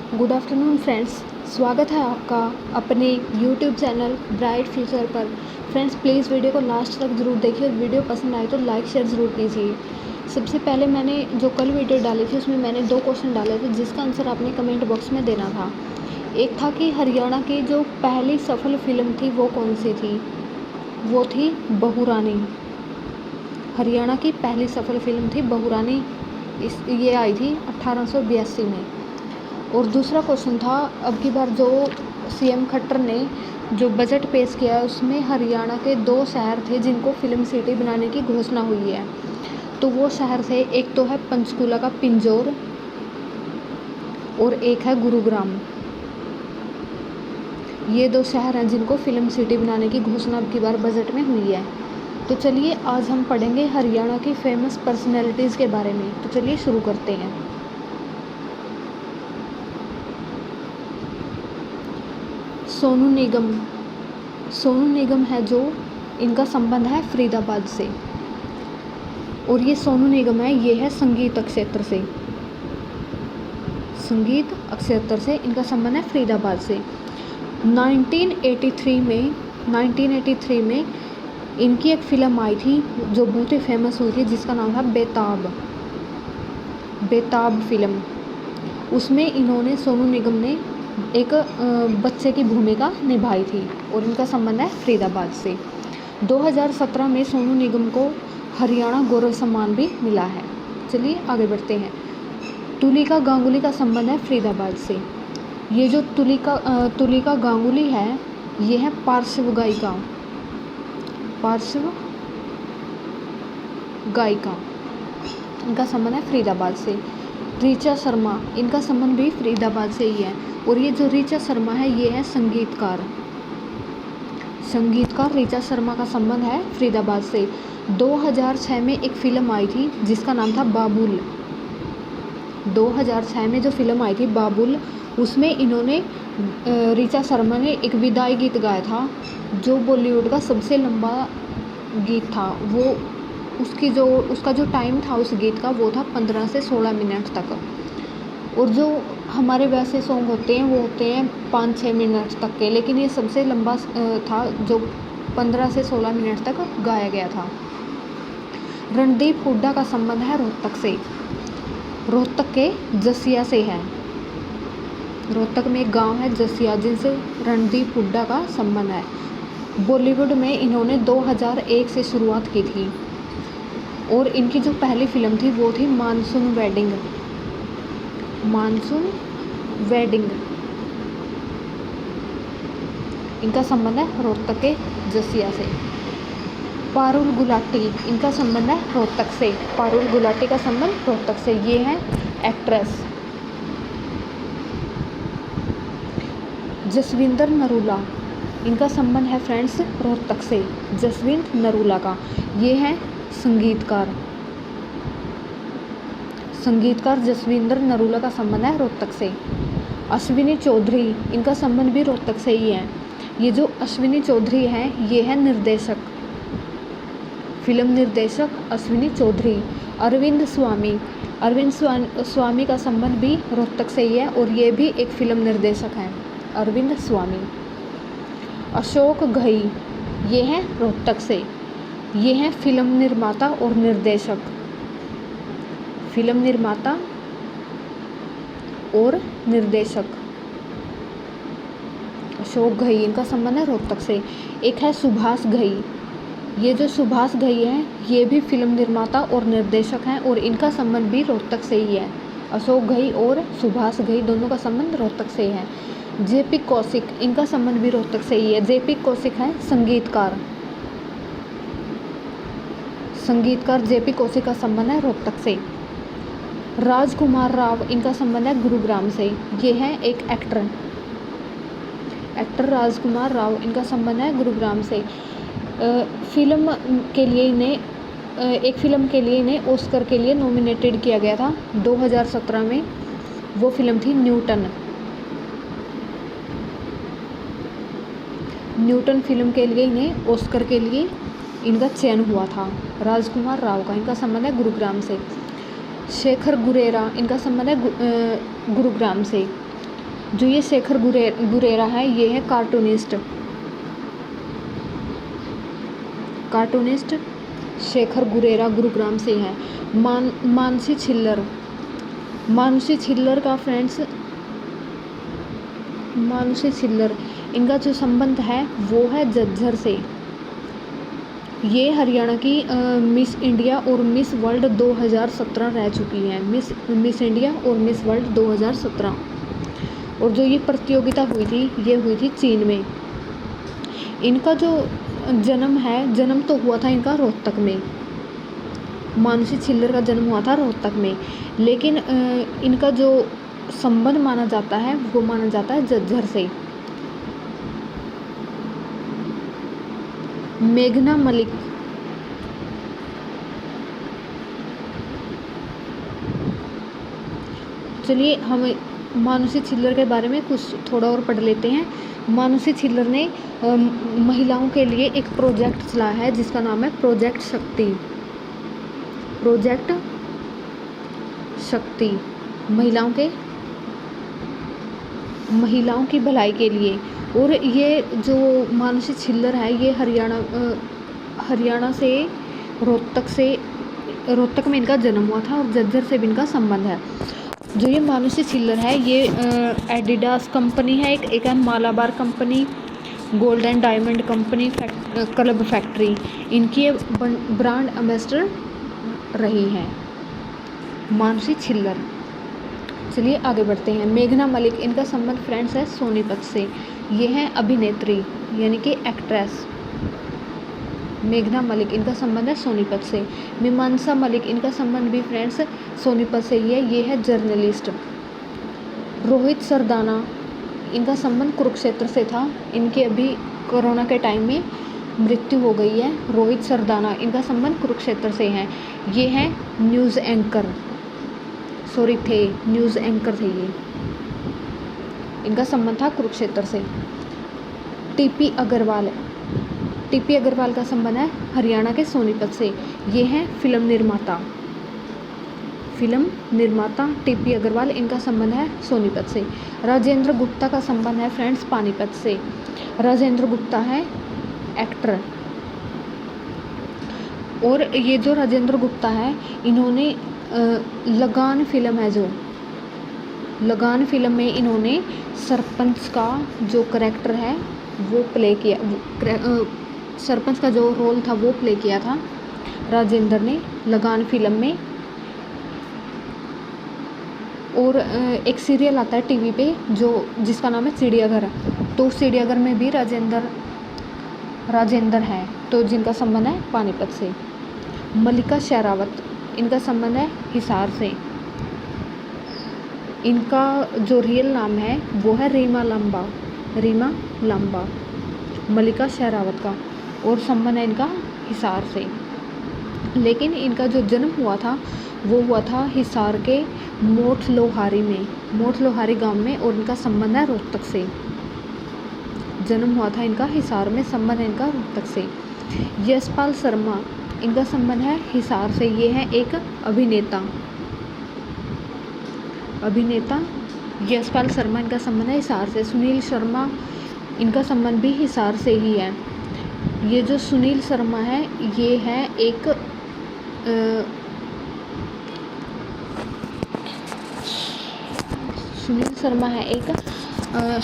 Good afternoon friends, स्वागत है आपका अपने यूट्यूब चैनल ब्राइट फ्यूचर पर। फ्रेंड्स प्लीज़ वीडियो को लास्ट तक ज़रूर देखिए और वीडियो पसंद आए तो लाइक शेयर ज़रूर कीजिए। सबसे पहले मैंने जो कल वीडियो डाली थी उसमें मैंने 2 क्वेश्चन डाले थे जिसका आंसर आपने कमेंट बॉक्स में देना था। एक था कि हरियाणा की जो पहली सफल फिल्म थी वो कौन सी थी, वो थी बहू रानी। हरियाणा की पहली सफल फिल्म थी बहू रानी, ये आई थी 1882 में। और दूसरा क्वेश्चन था, अब की बार जो सीएम खट्टर ने जो बजट पेश किया है उसमें हरियाणा के 2 शहर थे जिनको फिल्म सिटी बनाने की घोषणा हुई है। तो वो शहर थे, एक तो है पंचकूला का पिंजौर और एक है गुरुग्राम। ये 2 शहर हैं जिनको फिल्म सिटी बनाने की घोषणा अब की बार बजट में हुई है। तो चलिए आज हम पढ़ेंगे हरियाणा की फेमस पर्सनैलिटीज़ के बारे में। तो चलिए शुरू करते हैं। सोनू निगम। सोनू निगम है जो इनका संबंध है फरीदाबाद से, और ये सोनू निगम है, ये है संगीत क्षेत्र से। संगीत क्षेत्र से इनका संबंध है फरीदाबाद से। 1983 में इनकी एक फ़िल्म आई थी जो बहुत ही फेमस हुई थी जिसका नाम था बेताब। बेताब फिल्म, उसमें इन्होंने, सोनू निगम ने एक बच्चे की भूमिका निभाई थी और इनका संबंध है फरीदाबाद से। 2017 में सोनू निगम को हरियाणा गौरव सम्मान भी मिला है। चलिए आगे बढ़ते हैं। तुलिका गांगुली का संबंध है फरीदाबाद से। ये जो तुलिका गांगुली है, ये है पार्श्व गायिका। इनका संबंध है फरीदाबाद से। ऋचा शर्मा, इनका संबंध भी फरीदाबाद से ही है। और ये जो ऋचा शर्मा है, ये है संगीतकार। ऋचा शर्मा का संबंध है फरीदाबाद से। 2006 में एक फ़िल्म आई थी जिसका नाम था बाबुल। 2006 में जो फिल्म आई थी बाबुल, उसमें इन्होंने, ऋचा शर्मा ने एक विदाई गीत गाया था जो बॉलीवुड का सबसे लंबा गीत था। वो उसका जो टाइम था उस गीत का, वो था 15 से 16 मिनट तक। और जो हमारे वैसे सॉन्ग होते हैं वो होते हैं 5-6 मिनट तक के, लेकिन ये सबसे लंबा था जो 15 से 16 मिनट तक गाया गया था। रणदीप हुड्डा का संबंध है रोहतक से। रोहतक के जसिया से है। रोहतक में एक गांव है जसिया, जिनसे रणदीप हुड्डा का संबंध है। बॉलीवुड में इन्होंने 2001 से शुरुआत की थी और इनकी जो पहली फिल्म थी वो थी मानसून वेडिंग। इनका संबंध है रोहतक के जसिया से। पारुल गुलाटी, इनका संबंध है रोहतक से। पारुल गुलाटी का संबंध रोहतक से। ये है एक्ट्रेस। जसविंदर नरूला, इनका संबंध है फ्रेंड्स रोहतक से। जसविंदर नरूला का, ये है संगीतकार जसविंदर नरूला का संबंध है रोहतक से। अश्विनी चौधरी, इनका संबंध भी रोहतक से ही है। ये जो अश्विनी चौधरी हैं, ये है निर्देशक, फिल्म निर्देशक अश्विनी चौधरी। अरविंद स्वामी का संबंध भी रोहतक से ही है और ये भी एक फिल्म निर्देशक हैं, अरविंद स्वामी। अशोक घई, ये हैं रोहतक से। ये हैं फिल्म निर्माता और निर्देशक। अशोक घई, इनका संबंध है रोहतक से। एक है सुभाष घई। ये जो सुभाष घई हैं, ये भी फिल्म निर्माता और निर्देशक हैं और इनका संबंध भी रोहतक से ही है। अशोक घई और सुभाष घई दोनों का संबंध रोहतक से है। जेपी कौशिक, इनका संबंध भी रोहतक से ही है। जेपी कौशिक हैं संगीतकार जेपी कौशिक का संबंध है रोहतक से। राजकुमार राव, इनका संबंध है गुरुग्राम से। ये है एक एक्टर राजकुमार राव, इनका संबंध है गुरुग्राम से। एक फिल्म के लिए इन्हें ऑस्कर के लिए नॉमिनेटेड किया गया था 2017 में। वो फिल्म थी न्यूटन फिल्म के लिए इन्हें ऑस्कर के लिए इनका चयन हुआ था। राजकुमार राव का, इनका संबंध है गुरुग्राम से। शेखर गुरेरा, इनका संबंध है गुरुग्राम से। जो ये शेखर गुरेरा है, ये है कार्टूनिस्ट शेखर गुरेरा गुरुग्राम से है। मानसी छिल्लर का फ्रेंड्स, मानुषी छिल्लर, इनका जो संबंध है वो है झज्जर से। ये हरियाणा की मिस इंडिया और मिस वर्ल्ड 2017 रह चुकी हैं। मिस इंडिया और मिस वर्ल्ड 2017। और जो ये प्रतियोगिता हुई थी, ये हुई थी चीन में। इनका जो जन्म तो हुआ था इनका रोहतक में। मानुषी छिल्लर का जन्म हुआ था रोहतक में, लेकिन इनका जो संबंध माना जाता है वो माना जाता है झज्जर से। मेघना मलिक, चलिए हम मानुषी छिल्लर के बारे में कुछ थोड़ा और पढ़ लेते हैं। मानुषी छिल्लर ने महिलाओं के लिए एक प्रोजेक्ट चलाया है जिसका नाम है प्रोजेक्ट शक्ति, महिलाओं की भलाई के लिए। और ये जो मानुषी छिल्लर है, ये हरियाणा से रोहतक में इनका जन्म हुआ था और झज्जर से भी इनका संबंध है। जो ये मानुषी छिल्लर है, ये एडिडास कंपनी है, एक है Malabar company, gold and diamond company, club factory, इनकी ब्रांड एम्बेसडर रही है मानुषी छिल्लर। चलिए आगे बढ़ते हैं। मेघना मलिक, इनका संबंध फ्रेंड्स है सोनीपत से। ये हैं अभिनेत्री यानी कि एक्ट्रेस। मेघना मलिक, इनका संबंध है सोनीपत से। मीमांसा मलिक, इनका संबंध भी फ्रेंड्स सोनीपत से ही है। ये है जर्नलिस्ट। रोहित सरदाना, इनका संबंध कुरुक्षेत्र से था। इनके अभी कोरोना के टाइम में मृत्यु हो गई है। रोहित सरदाना, इनका संबंध कुरुक्षेत्र से है। ये हैं न्यूज़ एंकर थे ये। इनका संबंध था कुरुक्षेत्र से। टीपी अग्रवाल का संबंध है हरियाणा के सोनीपत से। ये हैं फिल्म निर्माता टीपी अग्रवाल, इनका संबंध है सोनीपत से। राजेंद्र गुप्ता का संबंध है फ्रेंड्स पानीपत से। राजेंद्र गुप्ता है एक्टर। और ये जो राजेंद्र गुप्ता है, इन्होंने लगान फिल्म में इन्होंने सरपंच का जो करैक्टर है वो प्ले किया। सरपंच का जो रोल था वो प्ले किया था राजेंद्र ने लगान फिल्म में। और एक सीरियल आता है टीवी पे जिसका नाम है चिड़ियाघर, तो उस चिड़ियाघर में भी राजेंद्र है, तो जिनका संबंध है पानीपत से। मल्लिका शेरावत, इनका संबंध है हिसार से। इनका जो रियल नाम है वो है रीमा लंबा, मल्लिका शेरावत का, और संबंध है इनका हिसार से। लेकिन इनका जो जन्म हुआ था वो हुआ था हिसार के मोठ लोहारी गांव में, और इनका संबंध है रोहतक से। जन्म हुआ था इनका हिसार में, संबंध है इनका रोहतक से। यशपाल शर्मा, इनका संबंध है हिसार से। ये है एक अभिनेता यशपाल शर्मा, इनका संबंध है हिसार से। सुनील शर्मा, इनका संबंध भी हिसार से ही है। ये जो सुनील शर्मा है, ये है एक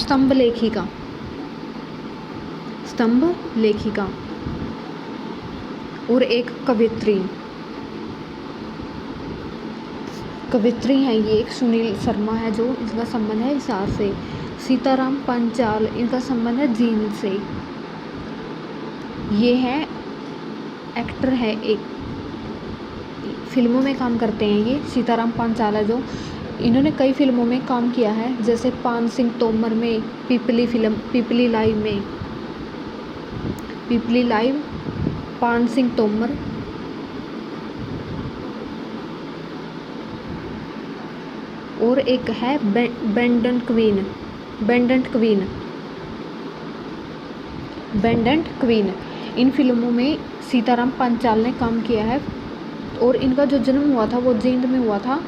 स्तंभ लेखिका और एक कवित्री हैं। ये एक सुनील शर्मा है जो इसका संबंध है हिसार से। सीताराम पंचाल, इनका संबंध है जींद से। ये है एक्टर है, एक फिल्मों में काम करते हैं। ये सीताराम पंचाल है जो इन्होंने कई फिल्मों में काम किया है, जैसे पान सिंह तोमर में, पीपली लाइव, पान सिंह तोमर। और एक है बेंडेंट क्वीन। इन फिल्मों में सीताराम पंचाल ने काम किया है। और इनका जो जन्म हुआ था वो जींद में हुआ था।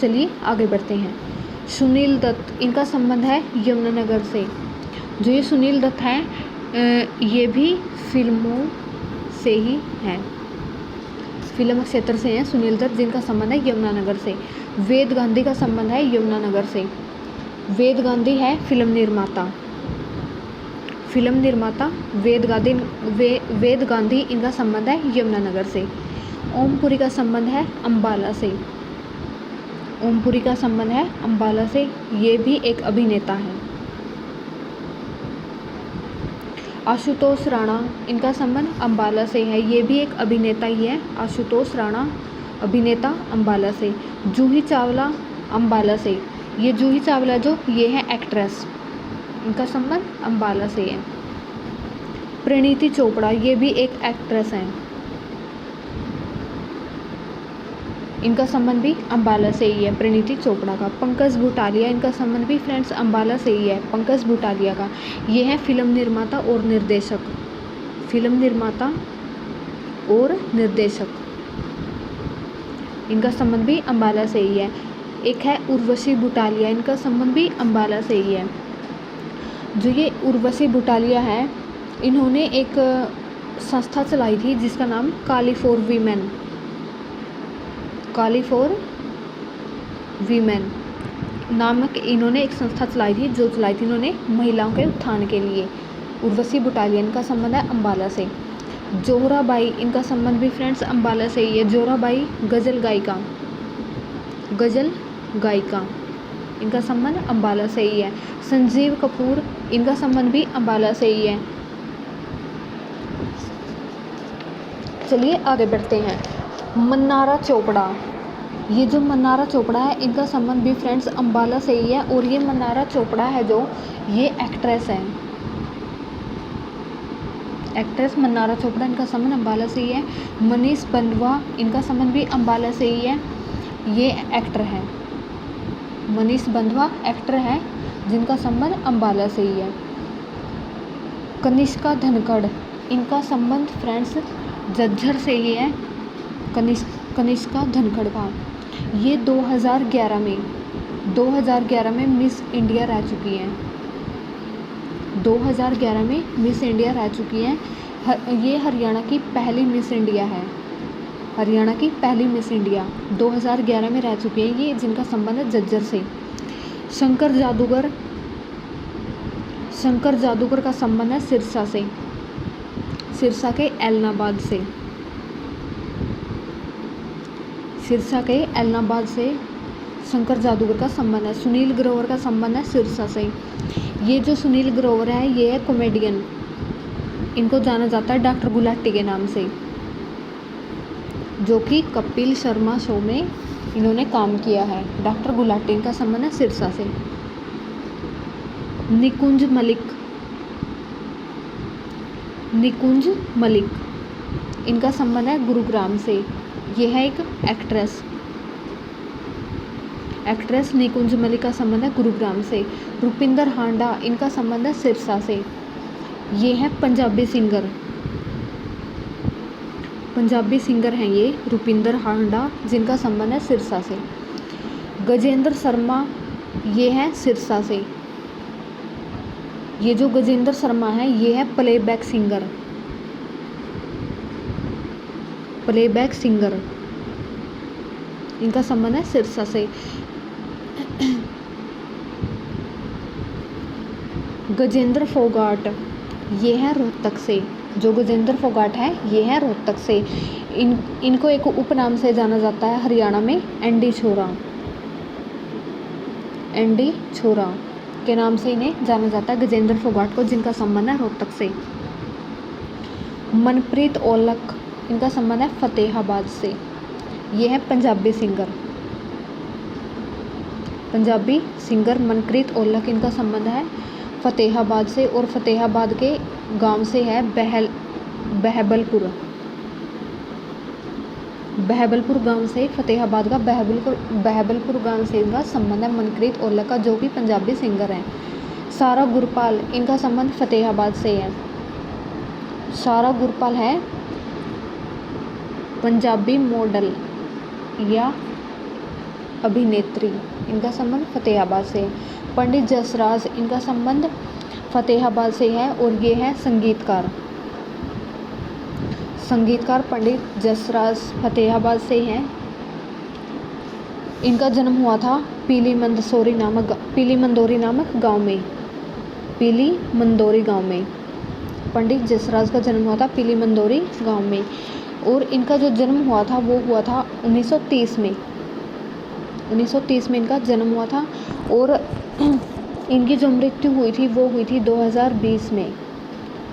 चलिए आगे बढ़ते हैं। सुनील दत्त, इनका संबंध है यमुनानगर से। जो ये सुनील दत्त हैं ये भी फिल्मों से ही हैं, फिल्म क्षेत्र से हैं सुनील दत्त, जिनका संबंध है यमुनानगर से। वेद गांधी का संबंध है यमुनानगर से। वेद गांधी है फिल्म निर्माता, वेद गांधी इनका संबंध है यमुनानगर से। ओमपुरी का संबंध है अम्बाला से, ओमपुरी का संबंध है अम्बाला से, ये भी एक अभिनेता है। आशुतोष राणा, इनका संबंध अम्बाला से है, ये भी एक अभिनेता ही है। आशुतोष राणा अभिनेता अम्बाला से। जूही चावला अम्बाला से, ये जूही चावला जो ये है एक्ट्रेस, इनका संबंध अम्बाला से है। प्रणीति चोपड़ा, ये भी एक एक्ट्रेस हैं, इनका संबंध भी अम्बाला से ही है, प्रणीति चोपड़ा का। पंकज भूटालिया, इनका संबंध भी फ्रेंड्स अम्बाला से ही है, पंकज भूटालिया का। ये है फिल्म निर्माता और निर्देशक, फिल्म निर्माता और निर्देशक, इनका संबंध भी अम्बाला से ही है। एक है उर्वशी भूटालिया, इनका संबंध भी अम्बाला से ही है। जो ये उर्वशी भूटालिया है, इन्होंने एक संस्था चलाई थी जिसका नाम Kali for women, Kali for women नामक इन्होंने एक संस्था चलाई थी, जो चलाई थी इन्होंने महिलाओं के उत्थान के लिए। उर्वशी भूटालिया, इनका संबंध है अम्बाला से। जोहराबाई, इनका संबंध भी फ्रेंड्स अम्बाला से ही है। जोहराबाई गज़ल गायिका, गज़ल गायिका, इनका संबंध अम्बाला से ही है। संजीव कपूर, इनका संबंध भी अम्बाला से ही है। चलिए आगे बढ़ते हैं। मन्नारा चोपड़ा, ये जो मन्नारा चोपड़ा है, इनका संबंध भी फ्रेंड्स अम्बाला से ही है। और ये मन्नारा चोपड़ा है जो ये एक्ट्रेस है, एक्ट्रेस मन्नारा चोपड़ा, इनका संबंध अम्बाला से ही है। मनीष बंधवा, इनका संबंध भी अम्बाला से ही है, ये एक्टर है। मनीष बंधवा एक्टर है जिनका संबंध अम्बाला से ही है। कनिष्का धनखड़, इनका संबंध फ्रेंड्स झज्जर से ही है, कनिष्का धनखड़ का। ये 2011 में मिस इंडिया रह चुकी हैं, 2011 में मिस इंडिया रह चुकी हैं। ये हरियाणा की पहली मिस इंडिया है, हरियाणा की पहली मिस इंडिया 2011 में रह चुकी हैं ये, जिनका संबंध है झज्जर से। शंकर जादूगर का संबंध है सिरसा से, सिरसा के ऐलनाबाद से, सिरसा के ऐलनाबाद से शंकर जादूगर का संबंध है। सुनील ग्रोवर का संबंध है सिरसा से। ये जो सुनील ग्रोवर है ये है कॉमेडियन, इनको जाना जाता है डॉक्टर गुलाटी के नाम से, जो कि कपिल शर्मा शो में इन्होंने काम किया है। डॉक्टर गुलाटी, इनका संबंध है सिरसा से। निकुंज मलिक, इनका संबंध है गुरुग्राम से। ये है एक एक्ट्रेस निकुंज मलिक का संबंध है गुरुग्राम से। रुपिंदर हांडा, इनका संबंध है सिरसा से। ये है पंजाबी सिंगर हैं ये रुपिंदर हांडा, जिनका संबंध है सिरसा से। गजेंद्र शर्मा, ये है सिरसा से। ये जो गजेंद्र शर्मा है ये है प्लेबैक सिंगर, इनका संबंध है सिरसा से। गजेंद्र फोगाट, ये है रोहतक से। जो गजेंद्र फोगाट है ये है रोहतक से। इनको एक उपनाम से जाना जाता है हरियाणा में, एंडी छोरा के नाम से इन्हें जाना जाता है, गजेंद्र फोगाट को, जिनका संबंध है रोहतक से। मनप्रीत औलख, इनका संबंध है फतेहाबाद से। ये है पंजाबी सिंगर मनप्रीत औलख, इनका संबंध है फतेहाबाद से। और फतेहाबाद के गांव से है बहबलपुर गांव से, फतेहाबाद का बहबलपुर गांव से इनका संबंध है मनप्रीत औलख का, जो कि पंजाबी सिंगर हैं। सारा गुरपाल, इनका संबंध फतेहाबाद से है। सारा गुरपाल है पंजाबी मॉडल या अभिनेत्री, इनका संबंध फतेहाबाद से। पंडित जसराज, इनका संबंध फतेहाबाद से है और ये हैं संगीतकार। संगीतकार पंडित जसराज फतेहाबाद से हैं। इनका जन्म हुआ था पीली मंदसौरी नामक गांव में। पीली मंदोरी गांव में पंडित जसराज का जन्म हुआ था, पीली मंदोरी गांव में। और इनका जो जन्म हुआ था वो हुआ था 1930 में। 1930 में इनका जन्म हुआ था। और इनकी जो मृत्यु हुई थी वो हुई थी 2020 में।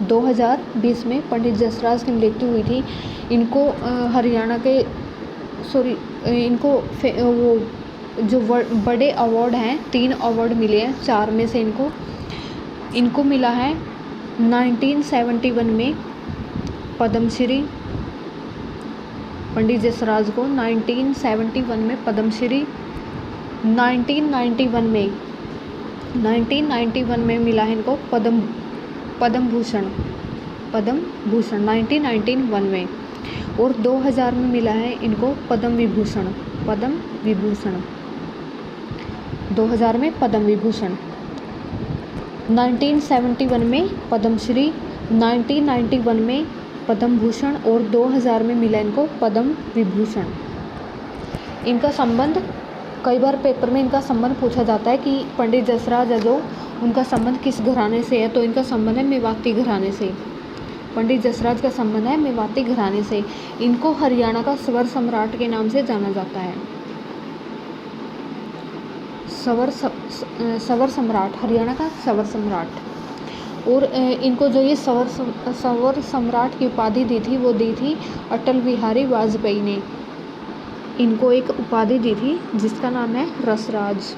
2020 में पंडित जसराज की मृत्यु हुई थी। इनको हरियाणा के इनको वो जो बड़े अवार्ड हैं, 3 अवार्ड मिले हैं, 4 में से इनको मिला है 1971 में पद्मश्री। पंडित जसराज को 1971 में पद्मश्री, 1991 में मिला है इनको पद्म भूषण 1991 में। और 2000 में मिला है इनको पद्म विभूषण 2000 में पद्म विभूषण। 1971 में पद्मश्री, 1991 में पद्म भूषण और 2000 में मिला इनको पद्म विभूषण। इनका संबंध, कई बार पेपर में इनका संबंध पूछा जाता है कि पंडित जसराज है जो, उनका संबंध किस घराने से है, तो इनका संबंध है मेवाती घराने से। पंडित जसराज का संबंध है मेवाती घराने से। इनको हरियाणा का स्वर सम्राट के नाम से जाना जाता है। स्वर सम्राट, हरियाणा का स्वर सम्राट। और इनको जो ये स्वर सम्राट की उपाधि दी थी वो दी थी अटल बिहारी वाजपेयी ने। इनको एक उपाधि दी थी जिसका नाम है रसराज।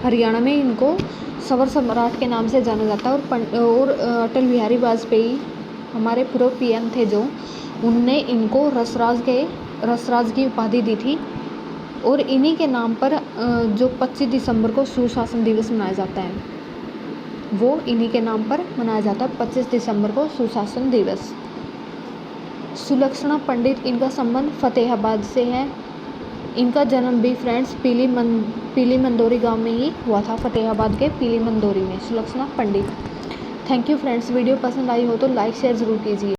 हरियाणा में इनको स्वर सम्राट के नाम से जाना जाता है। और अटल बिहारी वाजपेयी हमारे पूर्व पीएम थे जो, उनने इनको रसराज की उपाधि दी थी। और इन्हीं के नाम पर जो 25 दिसंबर को सुशासन दिवस मनाया जाता है, वो इन्हीं के नाम पर मनाया जाता है 25 दिसंबर को सुशासन दिवस। सुलक्षणा पंडित, इनका संबंध फतेहाबाद से है। इनका जन्म भी फ्रेंड्स पीली मंदोरी गांव में ही हुआ था, फतेहाबाद के पीली मंदोरी में। Sulakshana Pandit. Thank you friends, video पसंद आई हो तो लाइक शेयर ज़रूर कीजिए।